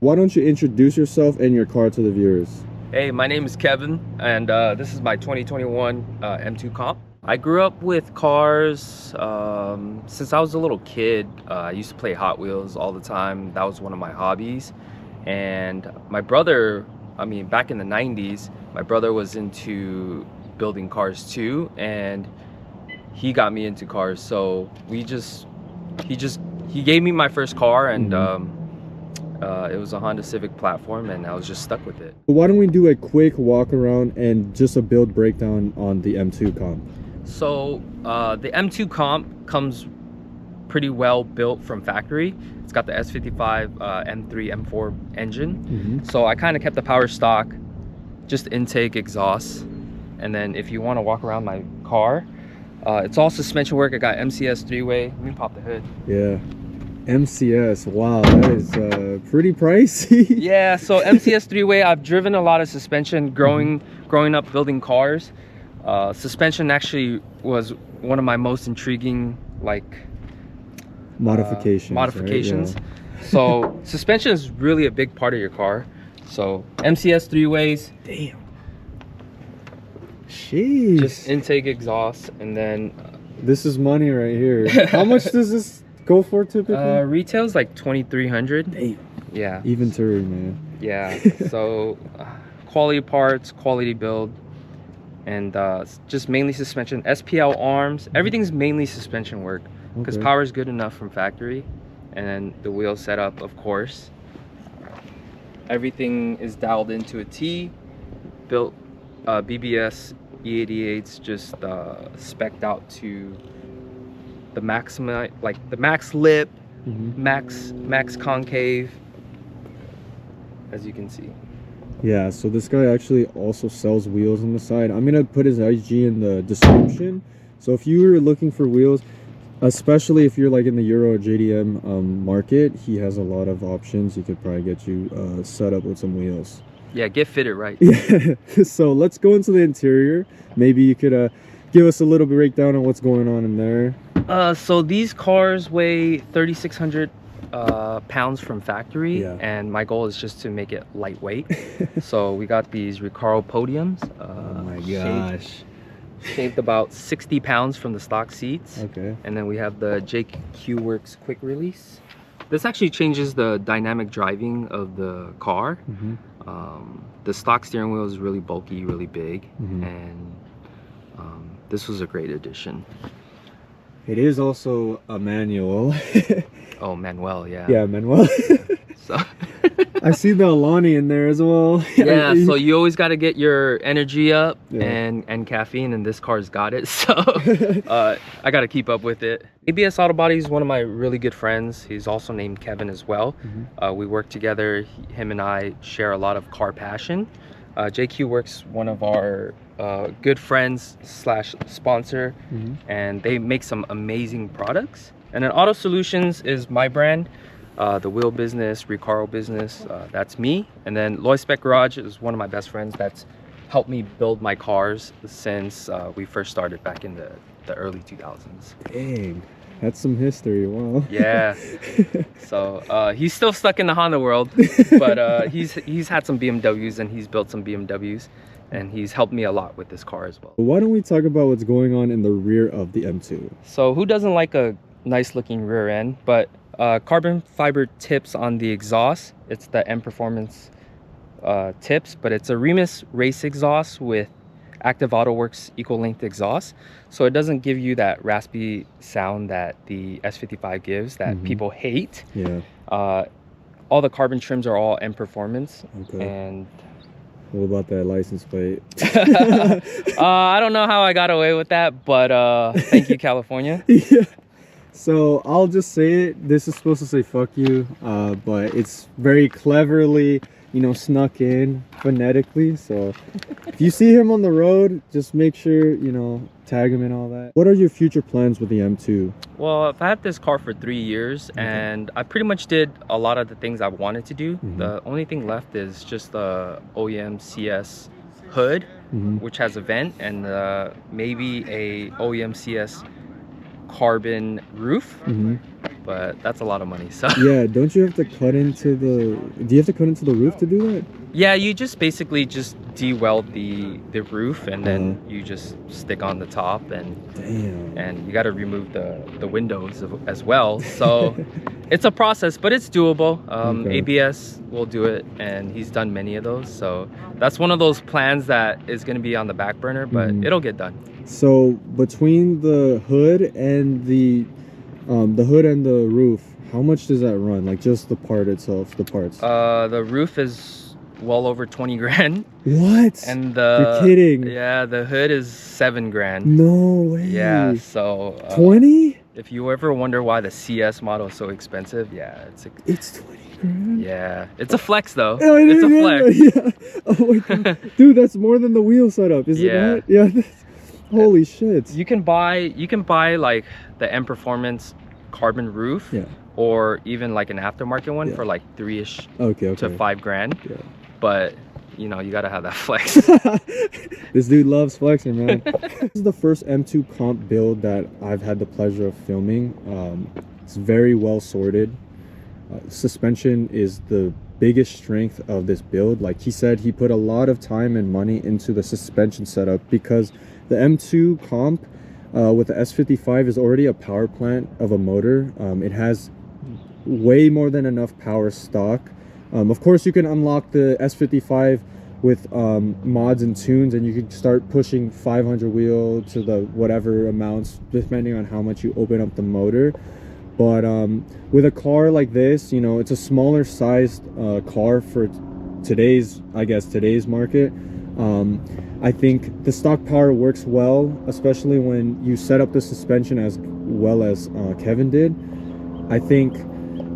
Why don't you introduce yourself and your car to the viewers? Hey, my name is Kevin, and this is my 2021 M2 Comp. I grew up with cars since I was a little kid. I used to play Hot Wheels all the time. That was one of my hobbies. And my brother, I mean, back in the 90s, my brother was into building cars too, and he got me into cars. So he gave me my first car, and it was a Honda Civic platform, and I was just stuck with it. Why don't we do a quick walk around and just a build breakdown on the M2 Comp? So the M2 Comp comes pretty well built from factory. It's got the S55 M3 M4 engine. So I kind of kept the power stock, just intake, exhaust. And then if you want to walk around my car, it's all suspension work. I got MCS 3-way. Let me pop the hood. Yeah. MCS, wow, that is pretty pricey. Yeah, so MCS 3-way, I've driven a lot of suspension growing up building cars. Suspension actually was one of my most intriguing modifications. Right? Yeah. So suspension is really a big part of your car. So MCS 3-ways. Damn. Jeez. Just intake, exhaust, and then this is money right here. How much does this go for typically? Retail's like $2,300. Damn. Yeah. Inventory, man. Yeah. So quality parts, quality build, and just mainly suspension. SPL arms, everything's mainly suspension work because power is good enough from factory. And then the wheel setup, of course. Everything is dialed into a T. Built BBS E88s, just spec'd out to the maximum, like the max lip, max concave, as you can see. Yeah, so this guy actually also sells wheels on the side. I'm gonna put his IG in the description. So if you were looking for wheels, especially if you're like in the Euro or JDM market, he has a lot of options. He could probably get you set up with some wheels. Yeah, get fitted right. Yeah. So let's go into the interior. Maybe you could give us a little breakdown on what's going on in there. So these cars weigh 3,600 pounds from factory, and my goal is just to make it lightweight. So we got these Recaro podiums. Oh my gosh. Shaved about 60 pounds from the stock seats. Okay. And then we have the JQ Works quick release. This actually changes the dynamic driving of the car. The stock steering wheel is really bulky, really big, and this was a great addition. It is also a manual. Oh, Manuel, yeah. Yeah, Manuel. So I see the Alani in there as well. Yeah, so you always got to get your energy up and caffeine, and this car's got it. So I got to keep up with it. ABS Auto Body is one of my really good friends. He's also named Kevin as well. We work together. Him and I share a lot of car passion. JQ Works, one of our good friends slash sponsor, and they make some amazing products. And then Auto Solutions is my brand. The wheel business, Recaro business, that's me. And then Loy Spec Garage is one of my best friends that's helped me build my cars since we first started back in the early 2000s. Dang, that's some history. Wow. Yeah. So he's still stuck in the Honda world, but he's had some BMWs and he's built some BMWs, and he's helped me a lot with this car as well. Why don't we talk about what's going on in the rear of the M2? So who doesn't like a nice looking rear end? But carbon fiber tips on the exhaust. It's the M Performance tips, but it's a Remus race exhaust with Active Auto Works equal length exhaust, so it doesn't give you that raspy sound that the S55 gives that people hate. Yeah. All the carbon trims are all M Performance. Okay. And what about that license plate? I don't know how I got away with that, but thank you, California. Yeah. So I'll just say it. This is supposed to say "fuck you," but it's very cleverly, you know, snuck in phonetically. So if you see him on the road, just make sure, you know, tag him and all that. What are your future plans with the M2? Well, I've had this car for 3 years, and I pretty much did a lot of the things I wanted to do. The only thing left is just the OEM CS hood, which has a vent, and maybe a OEM CS carbon roof. but that's a lot of money. So Yeah, don't you have to cut into the... Do you have to cut into the roof to do that? yeah, you just basically just de-weld the roof, and then you just stick on the top, and Damn. and you got to remove the windows as well. So it's a process, but it's doable. Okay. ABS will do it, and he's done many of those. So that's one of those plans that is going to be on the back burner, but it'll get done. So between the hood and the roof, how much does that run? Like just the part itself, the parts. The roof is well over 20 grand. What? And You're kidding. Yeah, the hood is 7 grand. No way. Yeah, so 20? If you ever wonder why the CS model is so expensive, yeah, It's 20 grand. yeah, it's a flex though. Oh, It's a flex. Yeah. Oh my god. Dude, that's more than the wheel setup, is it not? Yeah. Holy shit. You can buy like the M Performance carbon roof, Yeah. or even like an aftermarket one for like 3-ish to 5 grand. Yeah. But you know, you gotta have that flex. This dude loves flexing, man. This is the first M2 Comp build that I've had the pleasure of filming. It's very well sorted. Suspension is the biggest strength of this build. Like he said, he put a lot of time and money into the suspension setup, because the M2 Comp with the S55 is already a power plant of a motor. It has way more than enough power stock. Of course, you can unlock the S55 with mods and tunes, and you can start pushing 500 wheel to the whatever amounts, depending on how much you open up the motor. But with a car like this, you know, it's a smaller sized car for today's market. I think the stock power works well, especially when you set up the suspension as well as Kevin did. I think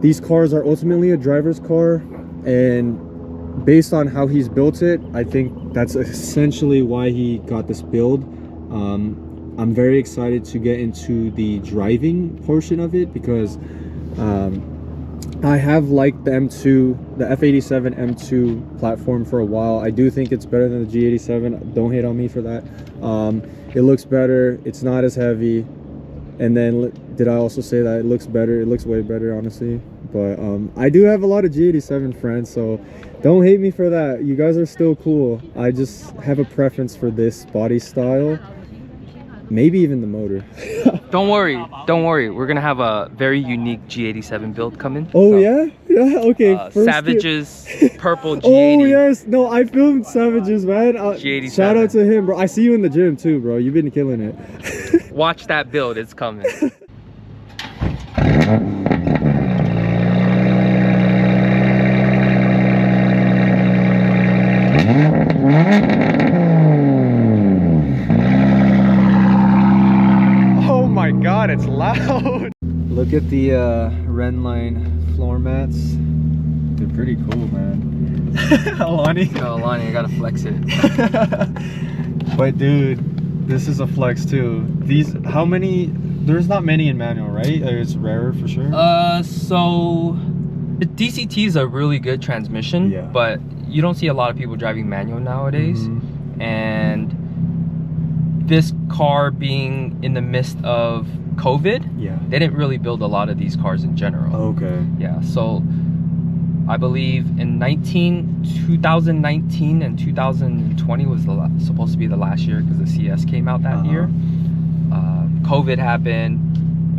these cars are ultimately a driver's car, and based on how he's built it, I think that's essentially why he got this build. I'm very excited to get into the driving portion of it, because I have liked the M2, the F87 M2 platform for a while. I do think it's better than the G87. Don't hate on me for that. It looks better. It's not as heavy. And then, did I also say that it looks better? It looks way better, honestly. But I do have a lot of G87 friends, so don't hate me for that. You guys are still cool. I just have a preference for this body style. Maybe even the motor. Don't worry. We're gonna have a very unique G87 build coming. Oh, so, yeah, okay. Savage's purple G80. Oh yes, no, I filmed Savage's, man. G87. Shout out to him, bro. I see you in the gym too, bro. You've been killing it. Watch that build, it's coming. Oh my god, it's loud. Look at the Renline floor mats. They're pretty cool, man. Alani. Yo, Alani, I gotta flex it. But dude, this is a flex too. These, how many? There's not many in manual, right? It's rarer for sure. So the DCT is a really good transmission, but you don't see a lot of people driving manual nowadays. And this car being in the midst of COVID, they didn't really build a lot of these cars in general. Okay. Yeah, so I believe in 2019 and 2020 was supposed to be the last year, because the CS came out that year. COVID happened,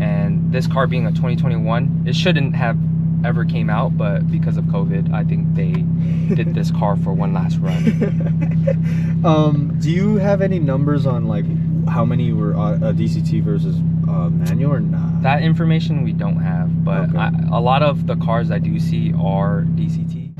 and this car being a 2021, it shouldn't have ever came out, but because of COVID, I think they did this car for one last run. Do you have any numbers on like how many were DCT versus manual or not? That information we don't have, but a lot of the cars I do see are DCT.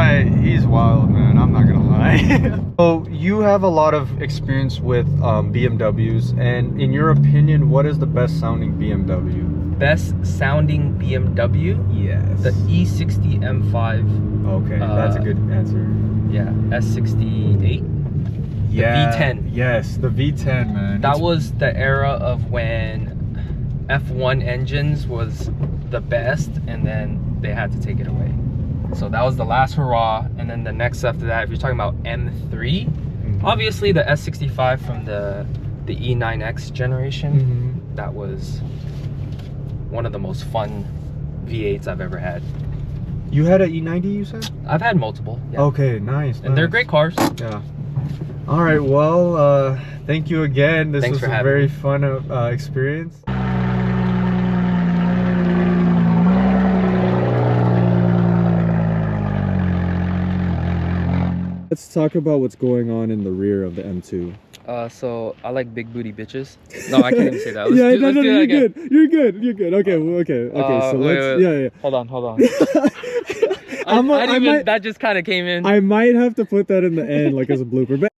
guy, he's wild, man. I'm not gonna lie. So you have a lot of experience with BMWs, and in your opinion, what is the best sounding BMW? Best sounding BMW? Yes. The E60 M5. Okay, that's a good answer. Yeah, S68. Yeah. V10. Yes, the V10, man. That was the era of when F1 engines was the best, and then they had to take it away. So that was the last hurrah. And then the next after that, if you're talking about M3, obviously the S65 from the E9X generation, that was one of the most fun V8s I've ever had. You had an E90, you said? I've had multiple. Yeah. Okay, nice. And they're great cars. Yeah. All right, well, thank you again. This Thanks was for a very having fun experience. Let's talk about what's going on in the rear of the M2. So I like big booty bitches. No, I can't even say that. You're good. You're good. Okay, okay. So wait. yeah. Hold on. That just kind of came in. I might have to put that in the end, like as a blooper. But